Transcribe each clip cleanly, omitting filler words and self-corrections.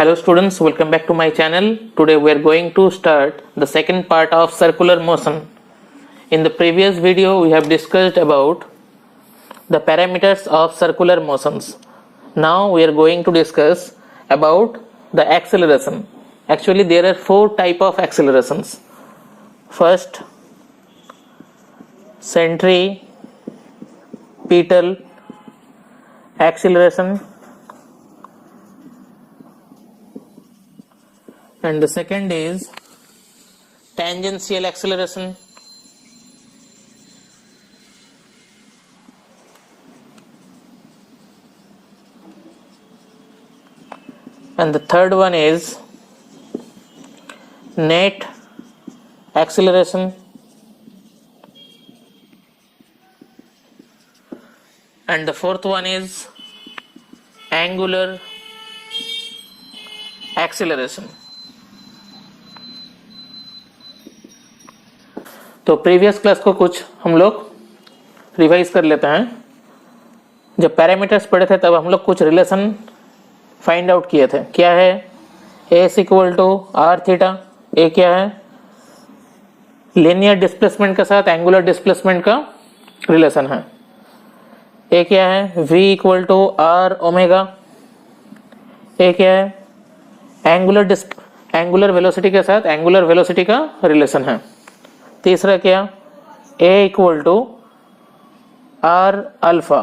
Hello students, welcome back to my channel. Today we are going to start the second part of circular motion. In the previous video we have discussed about the parameters of circular motions. Now we are going to discuss about the acceleration. Actually there are four type of accelerations. First, centripetal acceleration, and the second is tangential acceleration, and the third one is net acceleration, and the fourth one is angular acceleration. तो previous class को कुछ हम लोग revise कर लेते हैं. जब parameters पढ़े थे तब हम लोग कुछ रिलेशन फाइंड आउट किए थे. क्या है? A is equal to R theta. A क्या है? लीनियर डिस्प्लेसमेंट के साथ एंगुलर डिस्प्लेसमेंट का रिलेशन है. ए क्या है? V equal to R omega. A क्या है? एंगुलर वेलोसिटी के साथ एंगुलर वेलोसिटी का रिलेशन है. तीसरा क्या? ए इक्वल टू आर अल्फा.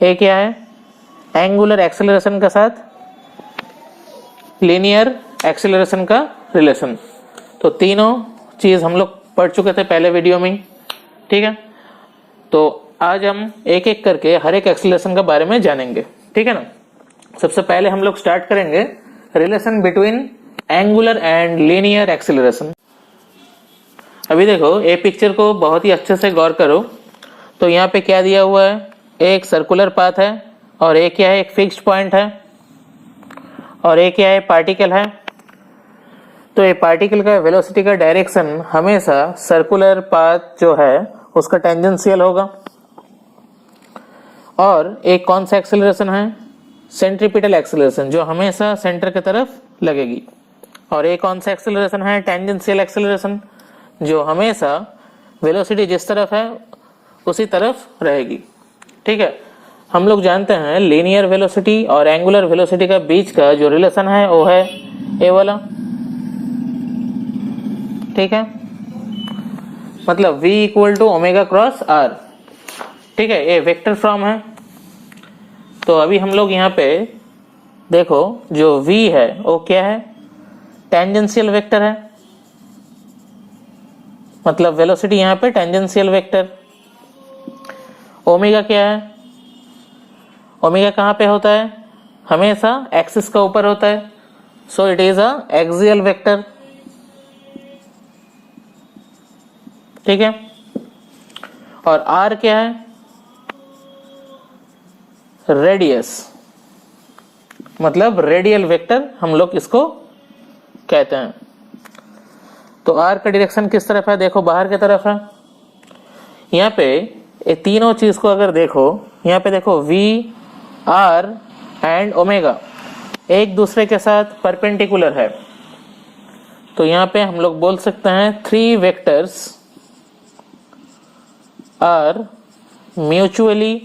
ए क्या है? एंगुलर एक्सेलरेशन के साथ लीनियर एक्सेलरेशन का रिलेशन. तो तीनों चीज हम लोग पढ़ चुके थे पहले वीडियो में. ठीक है, तो आज हम एक एक करके हर एक एक्सेलरेशन के बारे में जानेंगे. ठीक है ना. सबसे पहले हम लोग स्टार्ट करेंगे relation between angular and linear acceleration. अभी देखो ए पिक्चर को बहुत ही अच्छे से गौर करो. तो यहाँ पे क्या दिया हुआ है? एक सर्कुलर पाथ है और एक क्या है? एक फिक्स्ड पॉइंट है और एक क्या है? पार्टिकल है. तो ये पार्टिकल का वेलोसिटी का डायरेक्शन हमेशा सर्कुलर पाथ जो है उसका टेंजेंशियल होगा. और एक कौन सा एक्सेलरेशन है? सेंट्रीपिटल एक्सेलरेशन, जो हमेशा सेंटर की तरफ लगेगी. और एक कौन सा एक्सेलरेशन है? टेंजेंशियल एक्सेलरेशन, जो हमेशा वेलोसिटी जिस तरफ है उसी तरफ रहेगी. ठीक है, हम लोग जानते हैं लीनियर वेलोसिटी और एंगुलर वेलोसिटी का बीच का जो रिलेशन है वो है ए वाला. ठीक है, मतलब v equal to omega cross R. ठीक है, ये वेक्टर फॉर्म है. तो अभी हम लोग यहाँ पे देखो जो v है वो क्या है? टेंजेंशियल वेक्टर है. मतलब वेलोसिटी यहाँ पे टेंजेंशियल वेक्टर. ओमेगा क्या है? ओमेगा कहाँ पे होता है? हमेशा एक्सिस का ऊपर होता है. So it is a axial vector. ठीक है, और आर क्या है? रेडियस, मतलब रेडियल वेक्टर हम लोग इसको कहते हैं. तो आर का डायरेक्शन किस तरफ है? देखो बाहर की तरफ है. यहाँ पे ये तीनों चीज को अगर देखो, यहाँ पे देखो वी, आर एंड ओमेगा एक दूसरे के साथ परपेंडिकुलर है. तो यहाँ पे हम लोग बोल सकते हैं three vectors are mutually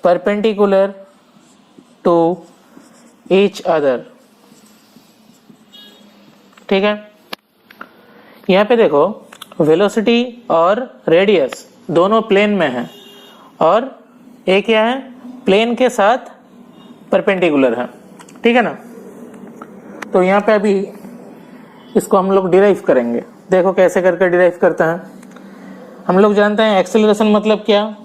perpendicular to each other. ठीक है, यहाँ पे देखो वेलोसिटी और रेडियस दोनों प्लेन में है और एक क्या है? प्लेन के साथ परपेंडिकुलर है. ठीक है ना. तो यहाँ पे अभी इसको हम लोग डिराइव करेंगे. देखो कैसे करके डिराइव करते हैं. हम लोग जानते हैं एक्सेलरेशन मतलब क्या?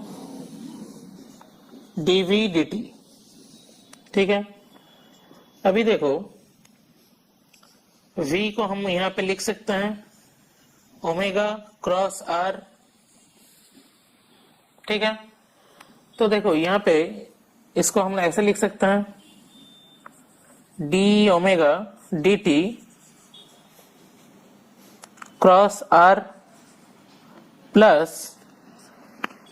dv dt. ठीक है, अभी देखो v को हम यहाँ पे लिख सकते हैं ओमेगा क्रॉस आर. ठीक है, तो देखो यहाँ पे इसको हम ऐसे लिख सकते हैं D omega D T cross R plus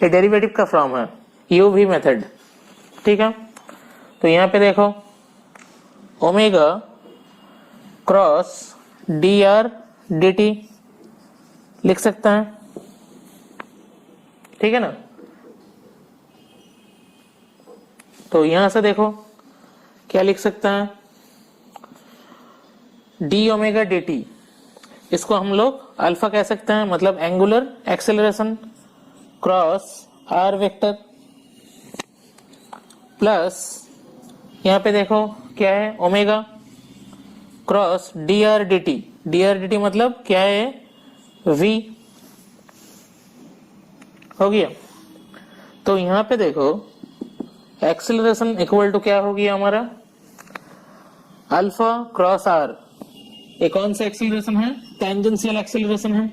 ये डेरिवेटिव का फॉर्म है यूवी मेथड। ठीक है, तो यहाँ पे देखो omega cross D R D T लिख सकते हैं, ठीक है ना। तो यहां से देखो क्या लिख सकते हैं, डी ओमेगा डी टी, इसको हम लोग अल्फा कह सकते हैं, मतलब angular acceleration cross R vector, plus यहां पे देखो क्या है, omega cross D R D T, D R D T मतलब क्या है, v हो गया। तो यहां पे देखो एक्सेलरेशन इक्वल टू क्या हो गया हमारा, अल्फा क्रॉस आर, ये कौन सा एक्सेलरेशन है, टेंजेंशियल एक्सेलरेशन है,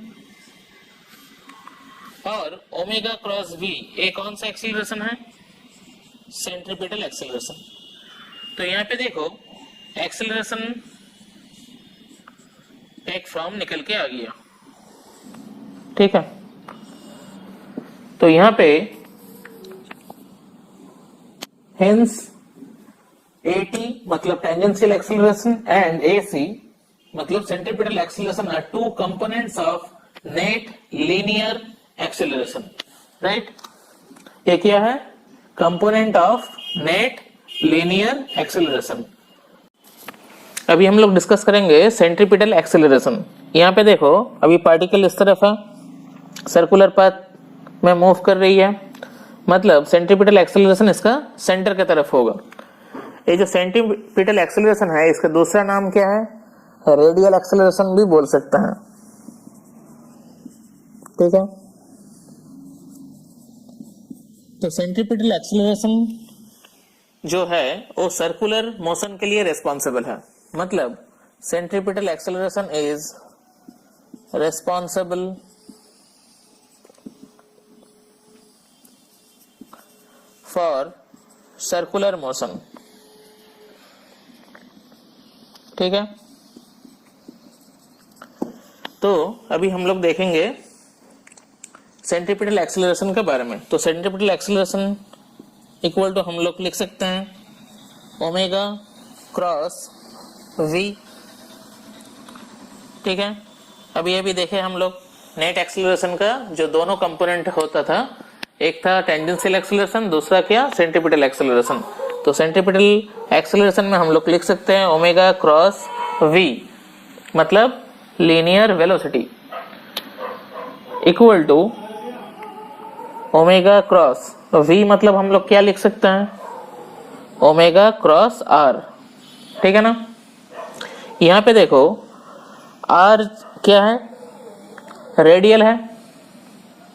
और ओमेगा क्रॉस v ये कौन सा एक्सेलरेशन है, सेंट्रीपिटल एक्सेलरेशन। तो यहां पे देखो एक्सेलरेशन टेक फ्रॉम निकल के आ गया, ठीक है। तो यहां पे हेंस AT मतलब टेंजेंशियल एक्सेलरेशन एंड AC मतलब centripetal acceleration are two components of net linear acceleration, right. ये क्या है, component of net linear acceleration. अभी हम लोग डिस्कस करेंगे सेंट्रीपिटल एक्सेलरेशन। यहाँ पे देखो अभी पार्टिकल इस तरफ है, सर्कुलर पाथ में मूव कर रही है, मतलब सेंट्रीपिटल एक्सेलरेशन इसका सेंटर की तरफ होगा। ये जो सेंट्रीपिटल एक्सेलरेशन है इसका दूसरा नाम क्या है, रेडियल एक्सेलरेशन भी बोल सकते हैं, ठीक है। तो सेंट्रीपिटल एक्सेलरेशन जो है वो सर्कुलर मोशन के लिए रिस्पॉन्सिबल है, मतलब centripetal acceleration is responsible for circular motion, ठीक है। तो अभी हम लोग देखेंगे सेंट्रीपिटल एक्सेलरेशन के बारे में। तो सेंट्रीपिटल एक्सेलरेशन इक्वल टू हम लोग लिख सकते हैं ओमेगा क्रॉस v, ठीक है। अभी देखे हम लोग नेट एक्सेलरेशन का जो दोनों कंपोनेंट होता था, एक था टेंजेंशियल एक्सेलरेशन, दूसरा क्या, सेंट्रीपिटल एक्सेलरेशन। तो सेंट्रीपिटल एक्सेलरेशन में हम लोग लिख सकते हैं ओमेगा क्रॉस v मतलब linear velocity equal to omega cross v मतलब हम लोग क्या लिख सकते हैं, ओमेगा क्रॉस r, ठीक है ना। यहां पे देखो r क्या है, रेडियल है,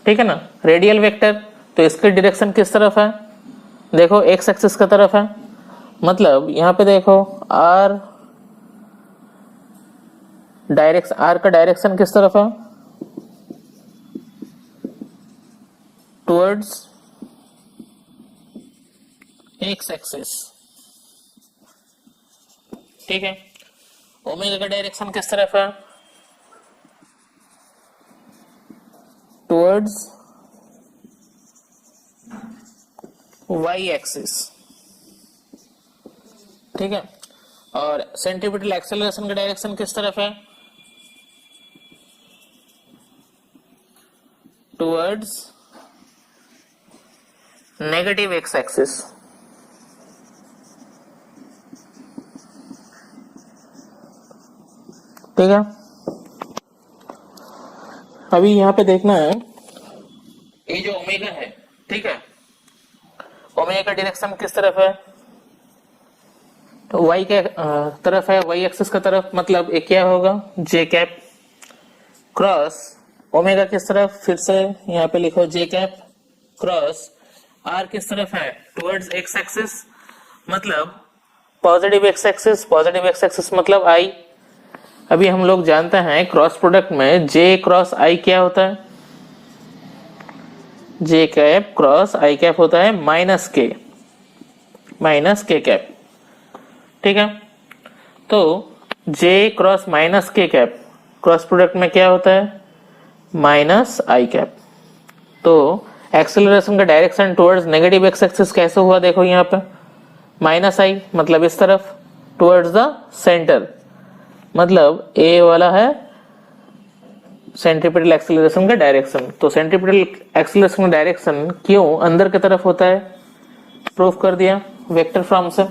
ठीक है ना, रेडियल वेक्टर। तो इसकी डायरेक्शन किस तरफ है, देखो एक्स एक्सिस की तरफ है, मतलब यहां पे देखो r का डायरेक्शन किस तरफ है, टुवर्ड्स एक्स एक्सिस, ठीक है। ओमेगा का डायरेक्शन किस तरफ है, टुवर्ड्स वाई एक्सिस, ठीक है। और सेंट्रीपिटल एक्सेलरेशन का डायरेक्शन किस तरफ है, टुवर्ड्स नेगेटिव एक्स एक्सिस, ठीक है। अभी यहां पे देखना है ये जो ओमेगा है, ठीक है, ओमेगा का डायरेक्शन किस तरफ है, तो वाई के तरफ है, वाई एक्सिस का तरफ, मतलब ये क्या होगा, जे कैप क्रॉस ओमेगा किस तरफ, फिर से यहाँ पे लिखो जे कैप क्रॉस आर किस तरफ है, टुवर्ड्स एक्स एक्सिस, मतलब positive x axis, positive x axis मतलब आई। अभी हम लोग जानते हैं क्रॉस प्रोडक्ट में जे क्रॉस आई क्या होता है, जे कैप क्रॉस आई कैप होता है माइनस के कैप, ठीक है। तो जे क्रॉस माइनस के कैप क्रॉस प्रोडक्ट में क्या होता है, माइनस आई कैप। तो एक्सेलरेशन का direction towards negative x axis कैसे हुआ, देखो यहाँ पे माइनस आई मतलब इस तरफ टुवर्ड्स द सेंटर, मतलब ए वाला है सेंट्रीपिटल एक्सेलरेशन का डायरेक्शन। तो सेंट्रीपिटल एक्सेलरेशन का डायरेक्शन क्यों अंदर की तरफ होता है, प्रूफ कर दिया वेक्टर फॉर्म से,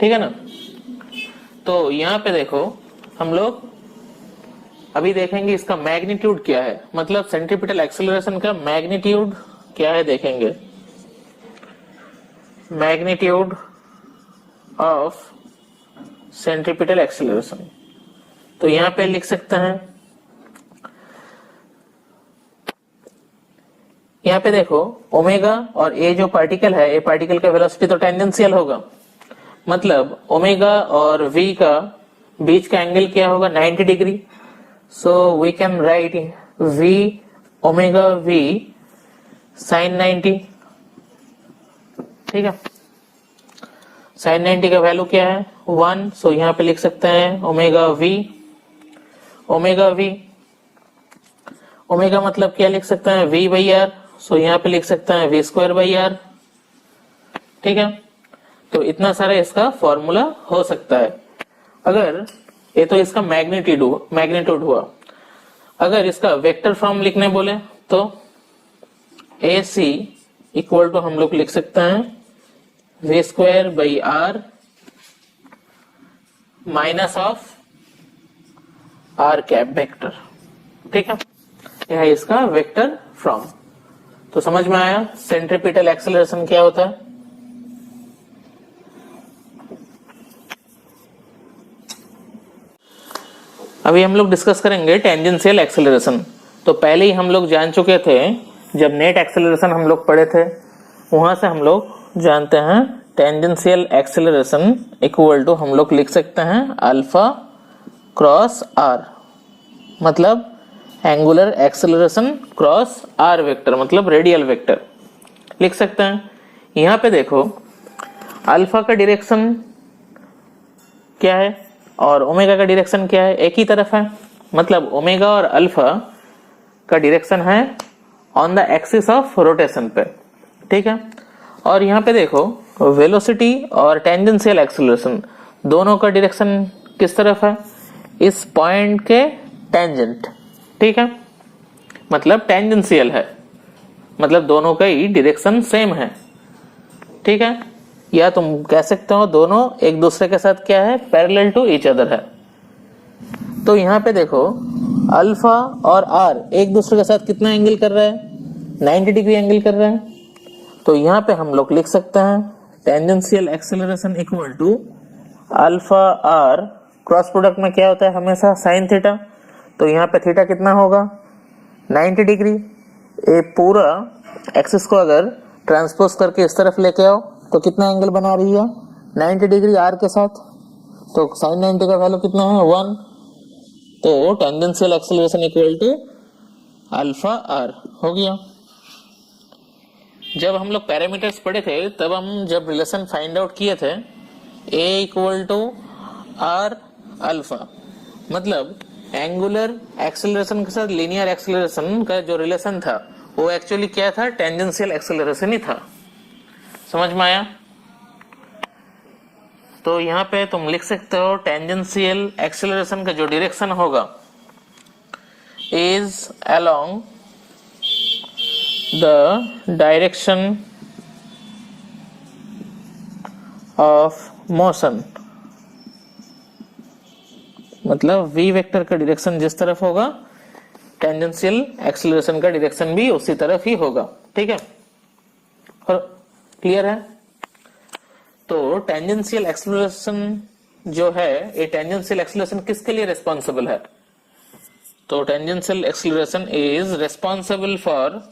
ठीक है ना। तो यहाँ पे देखो हम लोग अभी देखेंगे इसका मैग्नीट्यूड क्या है, मतलब सेंट्रीपिटल एक्सेलरेशन का मैग्नीट्यूड क्या है देखेंगे। मैग्नीट्यूड ऑफ सेंट्रीपिटल एक्सेलरेशन, तो यहाँ पे लिख सकते हैं, यहाँ पे देखो ओमेगा और ए जो पार्टिकल है, ए पार्टिकल का वेलोसिटी तो टेंजेंशियल होगा, मतलब ओमेगा और वी का बीच का एंगल क्या होगा 90 degree. So we can write V omega V sine 90, ठीक है। साइन 90 का वैल्यू क्या है 1, सो यहाँ पे लिख सकते हैं omega V, omega V, omega मतलब क्या लिख सकते हैं वी बाई आर, सो यहाँ पे लिख सकते हैं वी स्क्वायर बाई आर, ठीक है। तो इतना सारा इसका फॉर्मूला हो सकता है। अगर ये तो इसका मैग्नीट्यूड हुआ, अगर इसका वेक्टर फॉर्म लिखने बोले तो ए सी इक्वल टू हम लोग लिख सकते हैं V square by R minus of R cap vector, ठीक है। यह है इसका वेक्टर फॉर्म। तो समझ में आया सेंट्रीपिटल एक्सेलरेशन क्या होता है। अभी हम लोग डिस्कस करेंगे टेंजेंशियल एक्सेलरेशन। तो पहले ही हम लोग जान चुके थे, जब नेट एक्सेलरेशन हम लोग पढ़े थे वहां से हम लोग जानते हैं टेंजेंशियल एक्सेलरेशन इक्वल टू हम लोग लिख सकते हैं अल्फा क्रॉस आर, मतलब angular acceleration cross R vector, मतलब रेडियल वेक्टर लिख सकते हैं। यहां पे देखो अल्फा का डायरेक्शन क्या है और ओमेगा का डायरेक्शन क्या है, एक ही तरफ है, मतलब ओमेगा और अल्फा का डायरेक्शन है on the axis of rotation पे, ठीक है। और यहाँ पे देखो वेलोसिटी और टेंजेंशियल एक्सेलरेशन दोनों का डायरेक्शन किस तरफ है, इस पॉइंट के टेंजेंट, ठीक है, मतलब टेंजेंशियल है, मतलब दोनों का ही डायरेक्शन सेम है, ठीक है। या तुम कह सकते हो दोनों एक दूसरे के साथ क्या है पैरेलल टू ईच अदर है। तो यहाँ पे देखो अल्फा और आर एक दूसरे के साथ कितना एंगल कर रहा है 90 डिग्री एंगल कर रहा है। तो यहाँ पे हम लोग लिख सकते हैं tangential acceleration equal to alpha R, cross product में क्या होता है हमेशा साइन थीटा, तो यहाँ पे थीटा कितना होगा 90 डिग्री। ये पूरा एक्सिस को अगर ट्रांसपोज करके इस तरफ लेके आओ तो कितना एंगल बना रही है 90 डिग्री आर के साथ, तो साइन 90 का वैल्यू कितना है 1। तो tangential acceleration equal to alpha R हो गया। जब हम लोग पैरामीटर्स पढ़े थे तब हम जब रिलेशन फाइंड आउट किए थे ए इक्वल टू आर अल्फा, मतलब एंगुलर एक्सेलरेशन के साथ लीनियर एक्सेलरेशन का जो रिलेशन था वो एक्चुअली क्या था टेंजेंशियल एक्सेलरेशन ही था। समझ में आया। तो यहाँ पे तुम लिख सकते हो टेंजेंशियल एक्सेलरेशन का जो डायरेक्शन होगा is along the direction of motion, मतलब v वेक्टर का डायरेक्शन जिस तरफ होगा टेंजेंशियल एक्सेलरेशन का डायरेक्शन भी उसी तरफ ही होगा, ठीक है। और क्लियर है। तो टेंजेंशियल एक्सेलरेशन जो है ये टेंजेंशियल एक्सेलरेशन किसके लिए रिस्पॉन्सिबल है, तो tangential acceleration is responsible for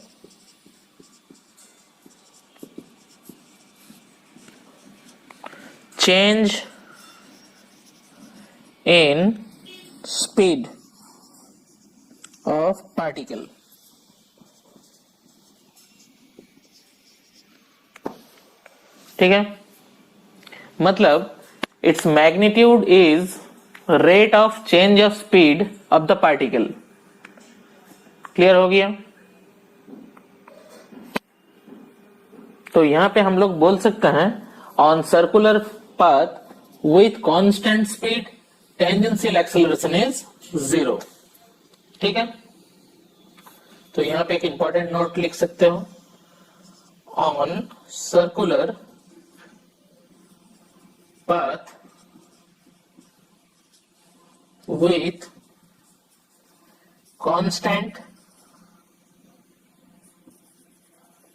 change in speed of particle, ठीक है। मतलब its magnitude is rate of change of speed of the particle. Clear हो गया। तो यहां पे हम लोग बोल सकते हैं on circular path with constant speed tangential acceleration is 0। ठीक है, तो यहां पे एक इंपॉर्टेंट नोट लिख सकते हो, on circular path with constant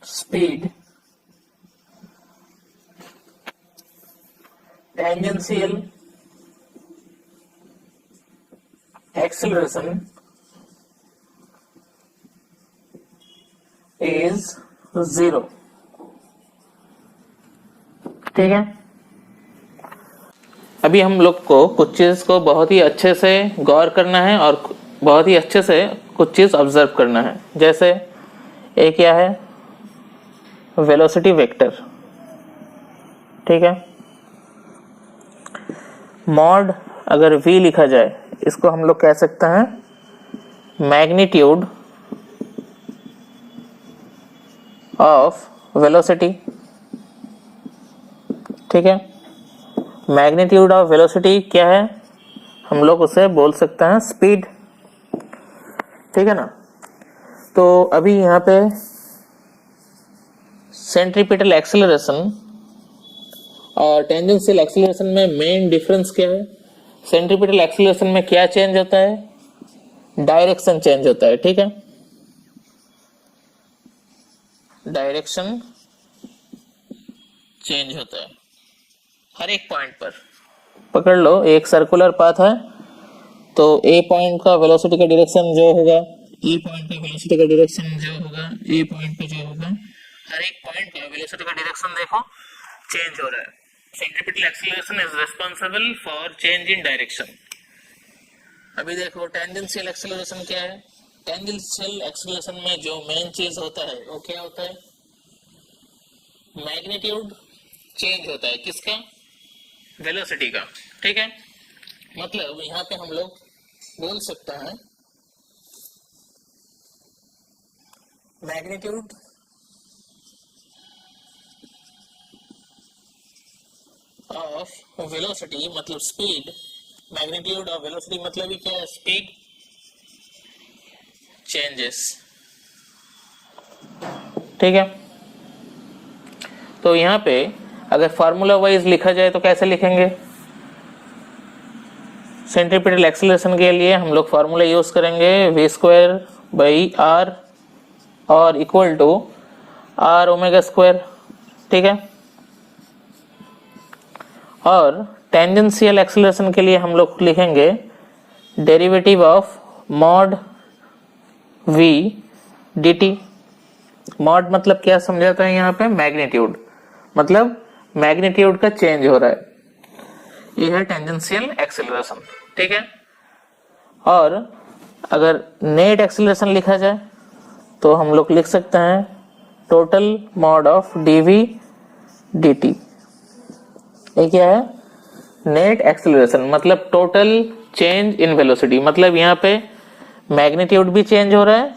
speed tangential acceleration is 0। ठीक है, अभी हम लोग को कुछ चीज को बहुत ही अच्छे से गौर करना है और बहुत ही अच्छे से कुछ चीज ऑब्जर्व करना है। जैसे एक क्या है, वेलोसिटी वेक्टर। ठीक है, मॉड अगर v लिखा जाए, इसको हम लोग कह सकते हैं मैग्नीट्यूड ऑफ वेलोसिटी। ठीक है, मैग्नीट्यूड ऑफ वेलोसिटी क्या है, हम लोग उसे बोल सकते हैं स्पीड। ठीक है ना, तो अभी यहाँ पे सेंट्रीपिटल एक्सेलरेशन और टेंजेंशियल एक्सेलरेशन में मेन डिफरेंस क्या है? सेंट्रीपिटल एक्सेलरेशन में क्या चेंज होता है? डायरेक्शन चेंज होता है। ठीक है, डायरेक्शन चेंज होता है हर एक पॉइंट पर। पकड़ लो, एक सर्कुलर पाथ है, तो ए पॉइंट का वेलोसिटी का डायरेक्शन जो होगा, ए पॉइंट का वेलोसिटी का डायरेक्शन जो होगा, ए पॉइंट पे जो होगा, हर एक पॉइंट का वेलोसिटी का डायरेक्शन देखो चेंज हो रहा है। Centripetal acceleration is responsible for change in direction. अभी देखो टेंजेंशियल एक्सेलरेशन क्या है? टेंजेंशियल एक्सेलरेशन में जो मेन चीज होता है वो क्या होता है? मैग्नीट्यूड चेंज होता है, किसका? वेलोसिटी का। ठीक है, मतलब यहाँ पे हम लोग बोल सकते हैं मैग्नीट्यूड ऑफ वेलोसिटी मतलब स्पीड, मैग्नीट्यूड ऑफ वेलोसिटी मतलब ही क्या है? Speed changes. ठीक है, तो यहाँ पे अगर फार्मूला वाइज लिखा जाए तो कैसे लिखेंगे? सेंट्रीपिटल एक्सेलरेशन के लिए हम लोग फार्मूला यूज करेंगे v²/r और इक्वल टू r⍵²। ठीक है, और टेंजेंशियल एक्सेलरेशन के लिए हम लोग लिखेंगे derivative of mod v dt। Mod मतलब क्या समझाता है यहाँ पे? मैग्नीट्यूड, मतलब मैग्नीट्यूड का चेंज हो रहा है, ये है टेंजेंशियल एक्सेलरेशन। ठीक है, और अगर नेट एक्सेलरेशन लिखा जाए तो हम लोग लिख सकते हैं total mod of dv dt। ये क्या है? नेट एक्सेलरेशन मतलब टोटल चेंज इन वेलोसिटी, मतलब यहाँ पे मैग्नीट्यूड भी चेंज हो रहा है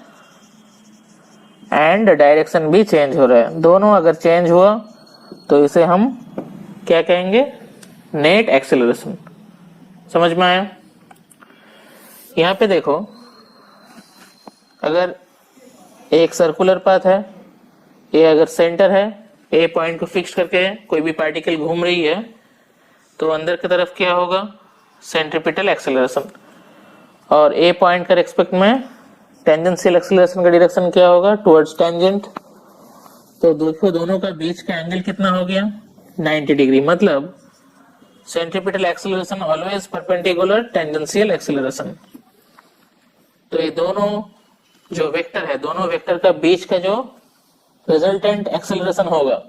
एंड डायरेक्शन भी चेंज हो रहा है। दोनों अगर चेंज हुआ तो इसे हम क्या कहेंगे? Net acceleration. समझ में आया? यहाँ पे देखो, अगर एक सर्कुलर पाथ है, ये अगर सेंटर है, ए पॉइंट को फिक्स करके कोई भी पार्टिकल घूम रही है, तो अंदर की तरफ क्या होगा? Centripetal acceleration. और ए पॉइंट का रिस्पेक्ट में टेंजेंशियल एक्सेलरेशन का डायरेक्शन क्या होगा? Towards tangent. तो देखो दोनों का बीच का एंगल कितना हो गया? 90 डिग्री। मतलब centripetal acceleration always perpendicular tangential acceleration. तो ये दोनों जो वेक्टर है, दोनों वेक्टर का बीच का जो रिजल्टेंट एक्सेलरेशन होगा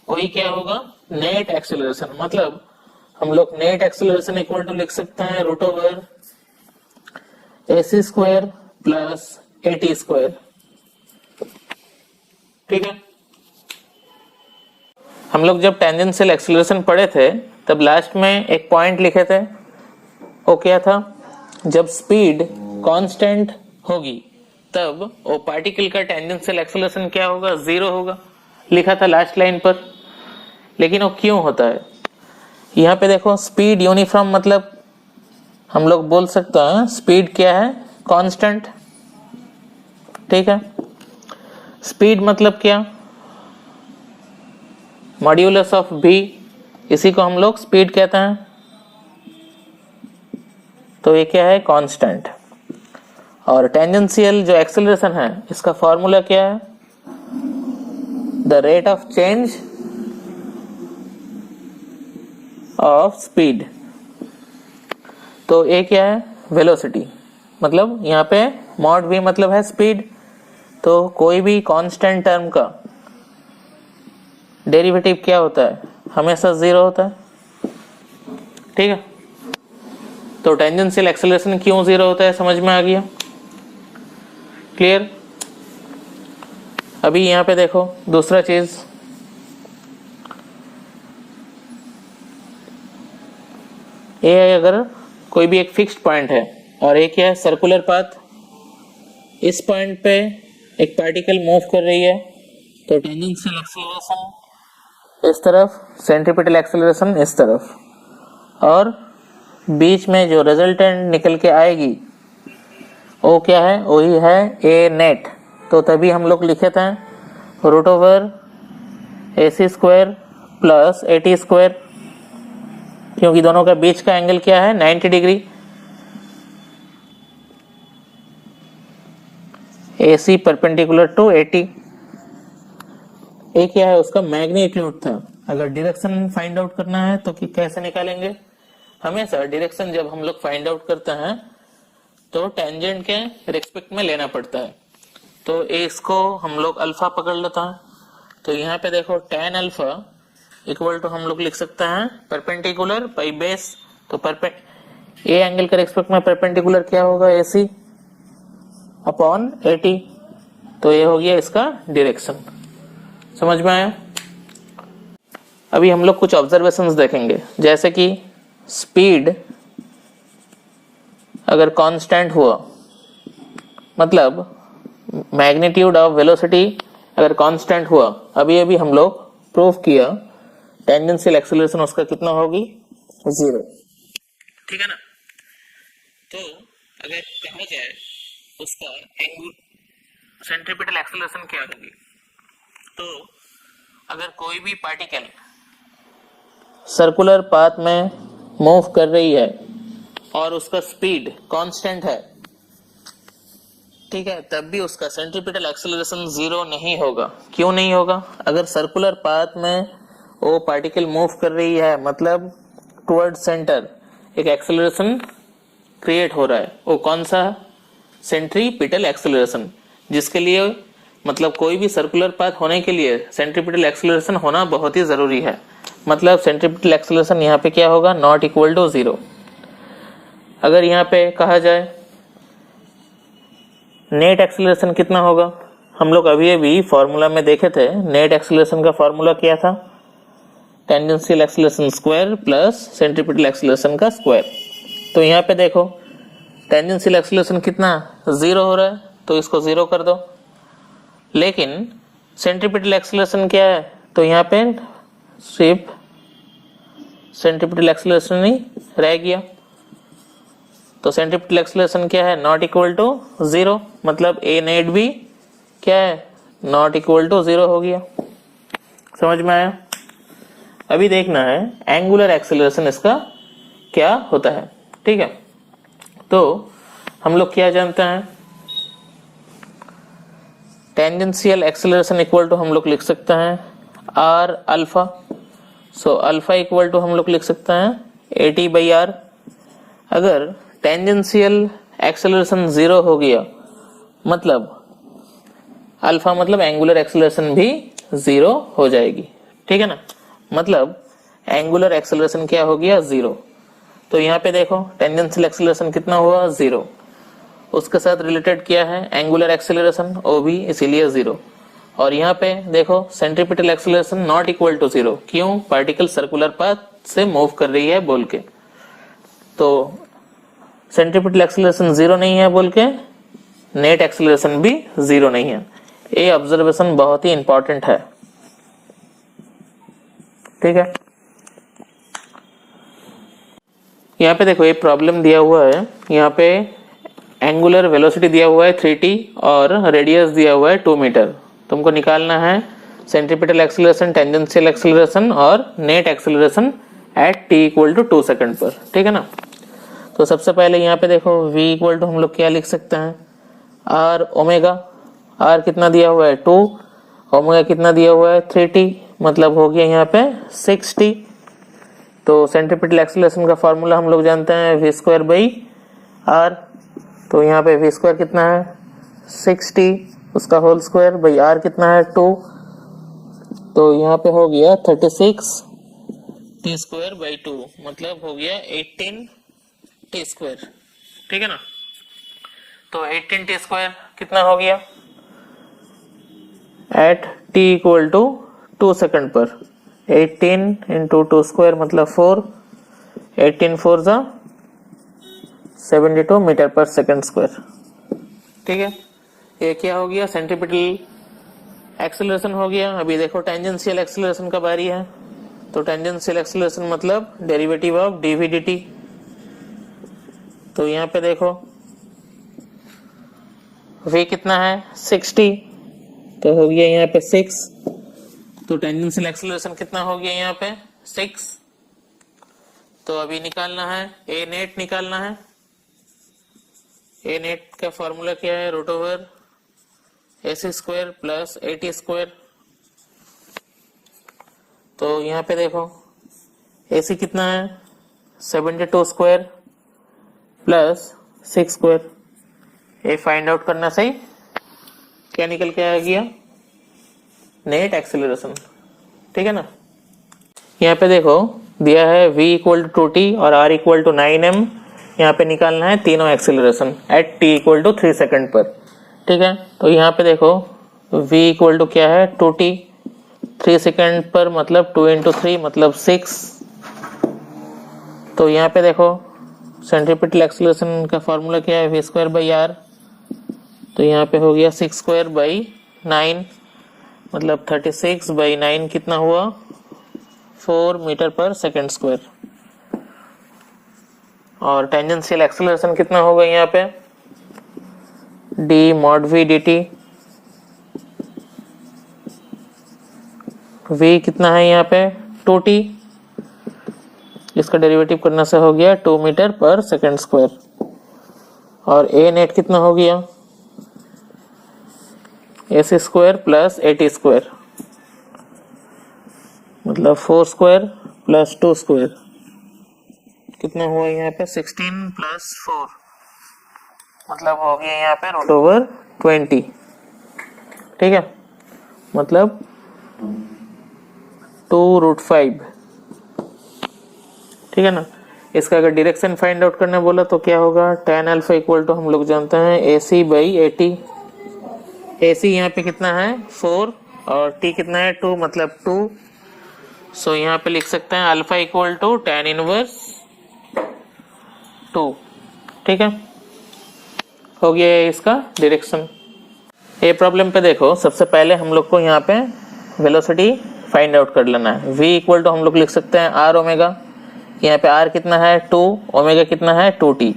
वही क्या होगा? Net acceleration. मतलब हम लोग नेट एक्सेलरेशन इक्वल टू लिख सकते हैं √/ac² प्लस at²। ठीक है, हम लोग जब टेंजेंशियल एक्सेलरेशन पढ़े थे तब लास्ट में एक पॉइंट लिखे थे, वो क्या था? जब स्पीड कांस्टेंट होगी तब वो पार्टिकल का टेंजेंशियल एक्सेलरेशन क्या होगा? 0 होगा। लिखा था लास्ट लाइन पर। लेकिन वो क्यों होता है? यहाँ पे देखो स्पीड यूनिफॉर्म मतलब हम लोग बोल सकते हैं स्पीड क्या है? कांस्टेंट। ठीक है, स्पीड मतलब क्या? मॉड्यूलस ऑफ v, इसी को हम लोग स्पीड कहते हैं। तो ये क्या है? कांस्टेंट। और टेंजेंशियल जो एक्सेलरेशन है इसका फॉर्मूला क्या है? The rate of change of speed. तो ये क्या है? वेलोसिटी। मतलब यहाँ पे मॉड v मतलब है स्पीड। तो कोई भी कांस्टेंट टर्म का डेरिवेटिव क्या होता है? हमेशा 0 होता है। ठीक है, तो टेंजेंशियल एक्सेलरेशन क्यों 0 होता है समझ में आ गया? क्लियर? अभी यहाँ पे देखो दूसरा चीज, ये अगर कोई भी एक फिक्स्ड पॉइंट है और एक क्या है? Circular path. इस पॉइंट पे एक पार्टिकल मूव कर रही है, तो टेंजेंशियल एक्सेलरेशन इस तरफ, सेंट्रीपिटल एक्सेलरेशन इस तरफ, और बीच में जो रिजल्टेंट निकल के आएगी वो क्या है? वही है ए नेट। तो तभी हम लोग लिखे थे √AC² प्लस AT², क्योंकि दोनों का बीच का एंगल क्या है? 90 degree. AC perpendicular to AT। एक क्या है? उसका मैग्नीट्यूड था। अगर डायरेक्शन फाइंड आउट करना है तो कैसे निकालेंगे? हमेशा डायरेक्शन जब हम लोग फाइंड आउट करते हैं तो टेंजेंट के रिस्पेक्ट में लेना पड़ता है। तो इसको हम लोग अल्फा पकड़ लेता है। तो यहाँ पे देखो tan अल्फा इक्वल टू हम लोग लिख सकते हैं परपेंडिकुलर बाई बेस। तो ए एंगल के रिस्पेक्ट में परपेंडिकुलर क्या होगा? AC upon AT। तो ये हो गया इसका डायरेक्शन। समझ में आया? अभी हम लोग कुछ ऑब्जर्वेशंस देखेंगे, जैसे कि स्पीड अगर कांस्टेंट हुआ, मतलब मैग्नीट्यूड ऑफ वेलोसिटी अगर कांस्टेंट हुआ, अभी अभी हम लोग प्रूव किया, टेंजेंशियल एक्सेलरेशन उसका कितना होगी? 0। ठीक है ना? तो अगर कहा जाए उसका सेंट्रीपिटल एक्सेलरेशन क्या होगी, तो अगर कोई भी पार्टिकल सर्कुलर पाथ में मूव कर रही है और उसका स्पीड कांस्टेंट है, ठीक है, तब भी उसका सेंट्रीपिटल एक्सेलरेशन 0 नहीं होगा। क्यों नहीं होगा? अगर सर्कुलर पाथ में वो पार्टिकल मूव कर रही है, मतलब टुवर्ड सेंटर एक एक्सेलरेशन क्रिएट हो रहा है। वो कौन सा? सेंट्रीपिटल एक्सेलरेशन, जिसके लिए मतलब कोई भी सर्कुलर पाथ होने के लिए सेंट्रीपिटल एक्सेलरेशन होना बहुत ही जरूरी है। मतलब सेंट्रीपिटल एक्सेलरेशन यहाँ पे क्या होगा? Not equal to 0। अगर यहाँ पे कहा जाए नेट एक्सेलरेशन कितना होगा, हम लोग अभी अभी फॉर्मूला में देखे थे। नेट एक्सेलरेशन का फॉर्मूला क्या था? Tangential acceleration square plus centripetal acceleration का स्क्वायर। तो यहाँ पे देखो टेंजेंशियल एक्सेलरेशन कितना? 0 हो रहा है, तो इसको 0 कर दो। लेकिन सेंट्रीपिटल एक्सेलरेशन क्या है? तो यहाँ पे सिर्फ सेंट्रीपिटल एक्सेलरेशन ही रह गया। तो सेंट्रीपिटल एक्सेलरेशन क्या है? Not equal to 0। मतलब ए नेट भी क्या है? नॉट इक्वल टू 0 हो गया। समझ में आया? अभी देखना है एंगुलर एक्सेलरेशन इसका क्या होता है। ठीक है, तो हम लोग क्या जानते हैं? टेंजेंशियल एक्सेलरेशन इक्वल टू हम लोग लिख सकते हैं R alpha. So alpha equal to हम लोग लिख सकते हैं AT/R। अगर टेंजेंशियल एक्सेलरेशन 0 हो गया, मतलब अल्फा मतलब एंगुलर एक्सेलरेशन भी 0 हो जाएगी। ठीक है ना? मतलब एंगुलर एक्सेलरेशन क्या हो गया? 0। तो यहाँ पे देखो टेंजेंशियल एक्सेलरेशन कितना हुआ? 0। उसके साथ रिलेटेड क्या है? एंगुलर एक्सेलरेशन, वो भी इसीलिए 0। और यहाँ पे देखो centripetal acceleration not equal to 0। क्यों? पार्टिकल सर्कुलर पाथ से मूव कर रही है बोल के। तो सेंट्रीपिटल एक्सेलरेशन 0 नहीं है बोल के नेट एक्सेलरेशन भी 0 नहीं है। ये ऑब्जर्वेशन बहुत ही इंपॉर्टेंट है। ठीक है। यहाँ पे देखो ये प्रॉब्लम दिया हुआ है, यहाँ पे एंगुलर वेलोसिटी दिया हुआ है 3t और रेडियस दिया हुआ है 2 मीटर। तुमको निकालना है सेंट्रीपिटल एक्सीलरेशन, टेंजेंशियल एक्सीलरेशन और net acceleration at t equal to 2 second पर, ठीक है ना। तो सबसे पहले यहाँ पे देखो v इक्वल टू हम लोग क्या लिख सकते हैं, r ओमेगा, r कितना दिया हुआ है 2, ओमेगा कितना दिया हुआ है 3t, मतलब हो गया यहाँ पे 6t। तो सेंट्रीपिटल एक्सीलरेशन का फॉर्मूला हम लोग जानते हैं v स्क्वायर बाई r। तो यहाँ पे v स्क्वायर कितना है 6t, उसका होल स्क्वायर बाई r कितना है 2, तो यहाँ पे हो गया 36 t स्क्वायर बाई 2, मतलब हो गया 18 t स्क्वायर, ठीक है ना। तो 18 t स्क्वायर कितना हो गया at t equal to 2 second पर, 18 इंटू 2 स्क्वायर मतलब 4, 18 4 जा 72 मीटर पर सेकंड स्क्वायर, ठीक है। ये क्या हो गया सेंट्रीपिटल एक्सीलरेशन हो गया। अभी देखो टेंजेंशियल एक्सीलरेशन का बारी है। तो टेंजेंशियल एक्सीलरेशन मतलब डेरिवेटिव ऑफ dv dt। तो यहाँ पे देखो v कितना है 60, तो हो गया यहाँ पे 6, तो टेंजेंशियल एक्सीलरेशन कितना हो गया यहाँ पे 6। तो अभी निकालना है a नेट, निकालना है a नेट का फॉर्मूला क्या है, root over ac square plus 80 square. तो यहाँ पे देखो ac कितना है 72 स्क्वायर प्लस 6 स्क्वायर, ये फाइंड आउट करना सही, क्या निकल के आ गया नेट एक्सीलरेशन, ठीक है ना। यहाँ पे देखो दिया है v इक्वल टू 2t और r इक्वल टू 9m। यहाँ पे निकालना है तीनों acceleration at t equal to 3 second पर, ठीक है। तो यहाँ पे देखो v इक्वल टू क्या है 2t, 3 सेकंड पर मतलब 2 इंटू 3 मतलब 6। तो यहाँ पे देखो सेंट्रीपिटल एक्सीलरेशन का फॉर्मूला क्या है v स्क्वायर बाई r। तो यहाँ पे हो गया 6 स्क्वायर बाई 9 मतलब 36 बाई 9 कितना हुआ 4 मीटर पर सेकंड स्क्वायर। और टेंजेंशियल एक्सीलरेशन कितना होगा यहाँ पे d mod v dt, v कितना है यहाँ पे 2t, इसका डेरिवेटिव करने से हो गया 2 मीटर पर सेकंड स्क्वायर। और a नेट कितना हो गया ac स्क्वायर प्लस 80 स्क्वायर मतलब 4 स्क्वायर प्लस 2 स्क्वायर कितना हुआ यहाँ पे 16 प्लस 4 मतलब हो गया यहाँ पे रूट ओवर 20, ठीक है, मतलब 2√5, ठीक है ना। इसका अगर डायरेक्शन फाइंड आउट करने बोला तो क्या होगा tan अल्फा इक्वल टू हम लोग जानते हैं AC बाई 80। AC यहाँ पे कितना है 4 और t कितना है 2 मतलब 2। सो यहाँ पे लिख सकते हैं alpha equal to tan inverse 2, ठीक है, हो गया है इसका डायरेक्शन। ये प्रॉब्लम पे देखो सबसे पहले हम लोग को यहाँ पे वेलोसिटी फाइंड आउट कर लेना है। v इक्वल टू हम लोग लिख सकते हैं r ओमेगा, यहाँ पे r कितना है 2, ओमेगा कितना है 2t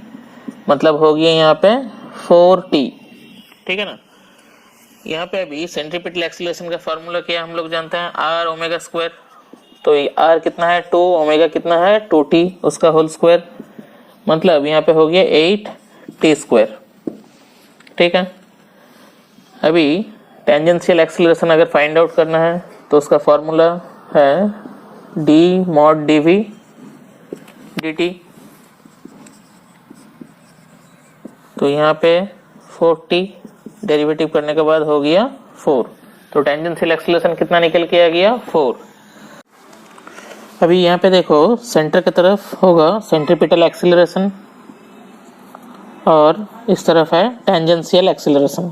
मतलब हो गया यहाँ पे 4t, ठीक है ना। यहाँ पे अभी सेंट्रीपिटल एक्सीलरेशन का फॉर्मूला क्या हम लोग जानते हैं r ओमेगा स्क्वायर। तो r कितना है 2, ओमेगा कितना है 2t उसका होल स्क्वायर मतलब यहाँ पे हो गया 8t स्क्वायर, ठीक है। अभी टेंजेंशियल एक्सीलरेशन अगर फाइंड आउट करना है तो उसका फॉर्मूला है d mod dv dt। तो यहाँ पे 4t डेरिवेटिव करने के बाद हो गया 4, तो टेंजेंशियल एक्सीलरेशन कितना निकल के आ गया 4। अभी यहाँ पे देखो सेंटर की तरफ होगा सेंट्रीपिटल एक्सीलरेशन और इस तरफ है टेंजेंशियल एक्सीलरेशन,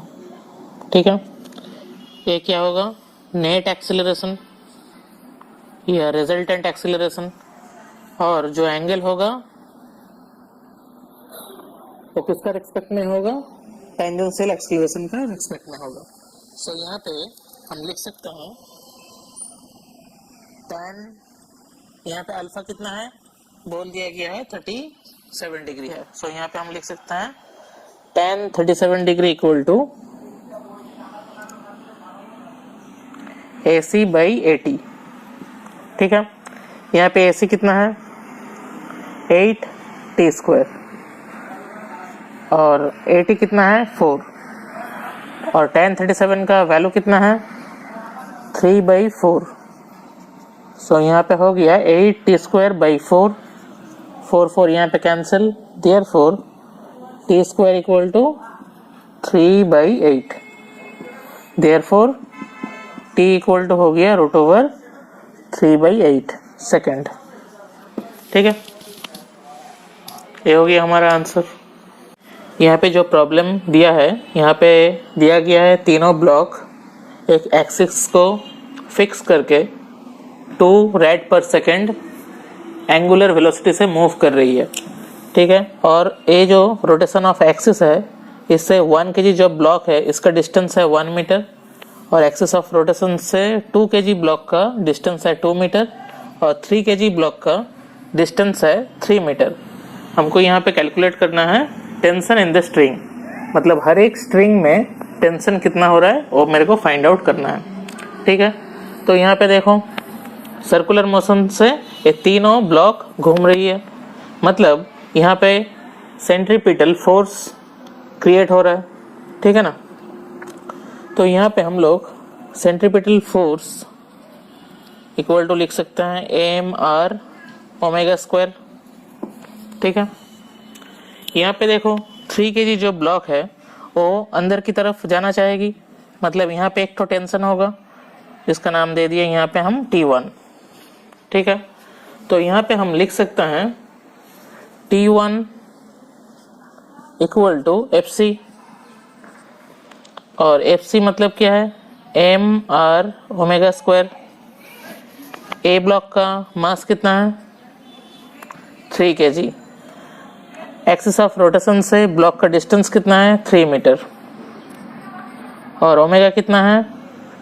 ठीक है। ये क्या होगा नेट एक्सीलरेशन या रिजल्टेंट एक्सीलरेशन, और जो एंगल होगा वो किसका रिस्पेक्ट में होगा टेंजेंशियल एक्सीलरेशन का रिस्पेक्ट में होगा। सो यहाँ पे हम लिख सकते हैं tan यहाँ पे अल्फा कितना है बोल दिया गया है 37 डिग्री है। सो यहाँ पे हम लिख सकते हैं tan 37 degree equal to AC by 80। ठीक है, यहाँ पे AC कितना है 8t स्क्वायर और 80 कितना है 4 और tan 37 का वैल्यू कितना है 3/4। सो यहाँ पे हो गया 8t स्क्वायर बाई 4, 4 यहाँ पे cancel, therefore t square equal to 3/8, therefore t equal to हो गया √3/8 सेकेंड। ठीक है, ये हो गया हमारा आंसर। यहाँ पे जो प्रॉब्लम दिया है, यहाँ पे दिया गया है तीनों ब्लॉक एक एक्सिस को फिक्स करके 2 रेड पर सेकेंड एंगुलर वेलोसिटी से मूव कर रही है। ठीक है, और ये जो रोटेशन ऑफ एक्सिस है इससे 1 kg जो ब्लॉक है इसका डिस्टेंस है 1 मीटर और एक्सिस ऑफ रोटेशन से 2 kg ब्लॉक का डिस्टेंस है 2 मीटर और 3 kg ब्लॉक का डिस्टेंस है 3 मीटर। हमको यहाँ पे कैलकुलेट करना है टेंशन इन द स्ट्रिंग, मतलब हर एक स्ट्रिंग में टेंशन कितना हो रहा है वो मेरे को फाइंड आउट करना है। ठीक है, तो यहाँ पे देखो सर्कुलर मोशन से ये तीनों ब्लॉक घूम रही है, मतलब यहाँ पे सेंट्रीपिटल फोर्स क्रिएट हो रहा है। ठीक है ना, तो यहाँ पे हम लोग सेंट्रीपिटल फोर्स इक्वल टू लिख सकते हैं mr ओमेगा स्क्वायर। ठीक है, यहाँ पे देखो 3 kg जो ब्लॉक है वो अंदर की तरफ जाना चाहेगी, मतलब यहाँ पे एक तो टेंशन होगा जिसका नाम दे दिया यहाँ पे हम T1। ठीक है, तो यहाँ पे हम लिख सकते हैं T1 इक्वल टू FC और FC मतलब क्या है mr ओमेगा स्क्वायर। ए ब्लॉक का मास कितना है 3 kg, एक्सिस ऑफ रोटेशन से ब्लॉक का डिस्टेंस कितना है 3 मीटर और ओमेगा कितना है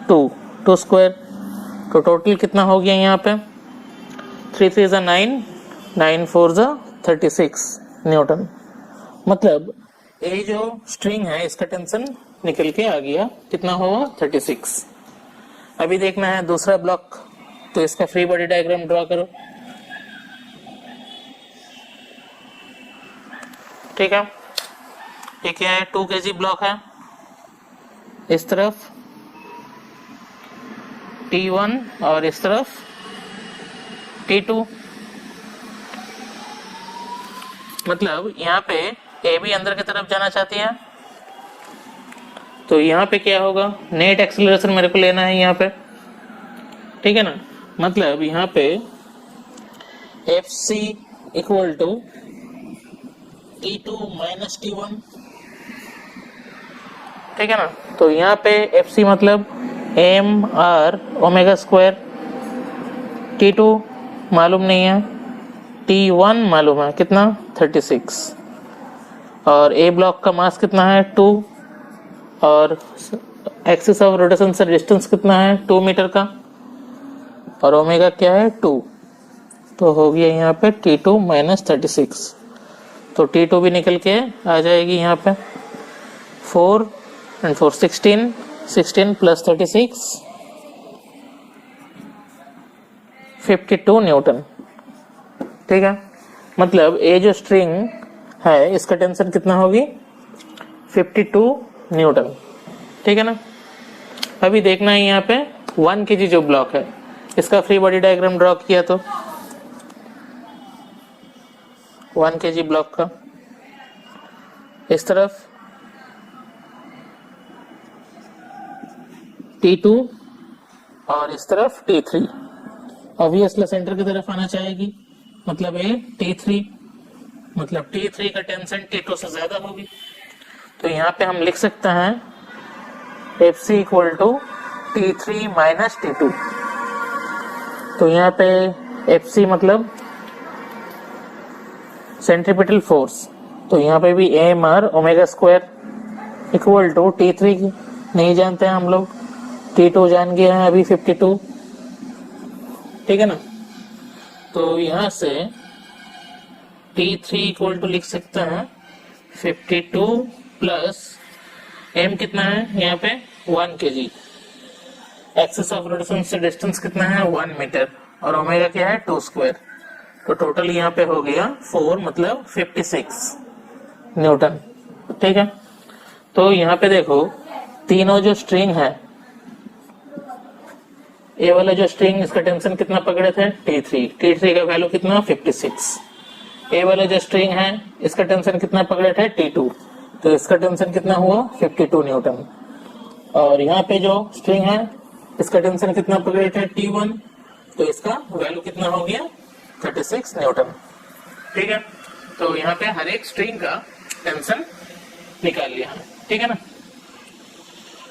2 स्क्वायर। तो टोटल कितना हो गया यहाँ पे 3 3 = 9, 9 4 = 36 न्यूटन। मतलब ये जो स्ट्रिंग है इसका टेंशन निकल के आ गया, कितना हुआ 36। अभी देखना है दूसरा ब्लॉक, तो इसका फ्री बॉडी डायग्राम ड्रॉ करो। ठीक है, ये क्या है 2 kg ब्लॉक है, इस तरफ T1 और इस तरफ T2, मतलब यहाँ पे ए भी अंदर की तरफ जाना चाहती है, तो यहाँ पे क्या होगा नेट एक्सेलरेशन मेरे को लेना है यहाँ पे। ठीक है ना, मतलब यहाँ पे FC equal to T2 minus T1। ठीक है ना, तो यहाँ पे FC मतलब mr ओमेगा स्क्वायर, T2 मालूम नहीं है, T1 मालूम है कितना 36 और ए ब्लॉक का मास कितना है 2 और एक्सिस ऑफ रोटेशन से डिस्टेंस कितना है 2 मीटर का और ओमेगा क्या है 2, तो हो गया यहाँ पे T2 माइनस 36। तो T2 भी निकल के आ जाएगी यहाँ पे 4 and 4 16, 16 plus 36 52 न्यूटन। ठीक है, मतलब ये जो स्ट्रिंग है इसका टेंशन कितना होगी 52 न्यूटन। ठीक है ना, अभी देखना है यहाँ पे 1 kg जो ब्लॉक है इसका फ्री बॉडी डायग्राम ड्रॉ किया, तो 1 kg ब्लॉक का इस तरफ T2 और इस तरफ T3, ऑब्वियसली सेंटर की तरफ आना चाहेगी, मतलब ये T3, मतलब T3 का टेंशन T2 से ज्यादा होगी। तो यहाँ पे हम लिख सकते हैं FC equal to T3 minus T2। तो यहाँ पे FC मतलब सेंट्रीपिटल फोर्स, तो यहाँ पे भी mr omega square equal to T3 नहीं जानते हैं हम लोग, T2 जान गए हैं अभी 52। ठीक है ना, तो यहाँ से T3 इक्वल टू लिख सकते हैं 52 प्लस m कितना है यहाँ पे 1 kg, एक्सिस ऑफ रोटेशन से डिस्टेंस कितना है 1 मीटर और ओमेगा क्या है 2 स्क्वायर। तो टोटल यहाँ पे हो गया 4 मतलब 56 न्यूटन। ठीक है, तो यहाँ पे देखो तीनों जो स्ट्रिंग है, ए वाला जो स्ट्रिंग इसका टेंशन कितना पकड़े थे T3 का वैल्यू कितना 56। ए वाला जो स्ट्रिंग है इसका टेंशन कितना पकड़े थे T2, तो इसका टेंशन कितना हुआ 52 न्यूटन। और यहाँ पे जो स्ट्रिंग है इसका टेंशन कितना पकड़े थे T1, तो इसका वैल्यू कितना हो गया 36 न्यूटन। ठीक है, तो यहाँ पे हर एक स्ट्रिंग का टेंशन निकाल लिया है। ठीक है ना।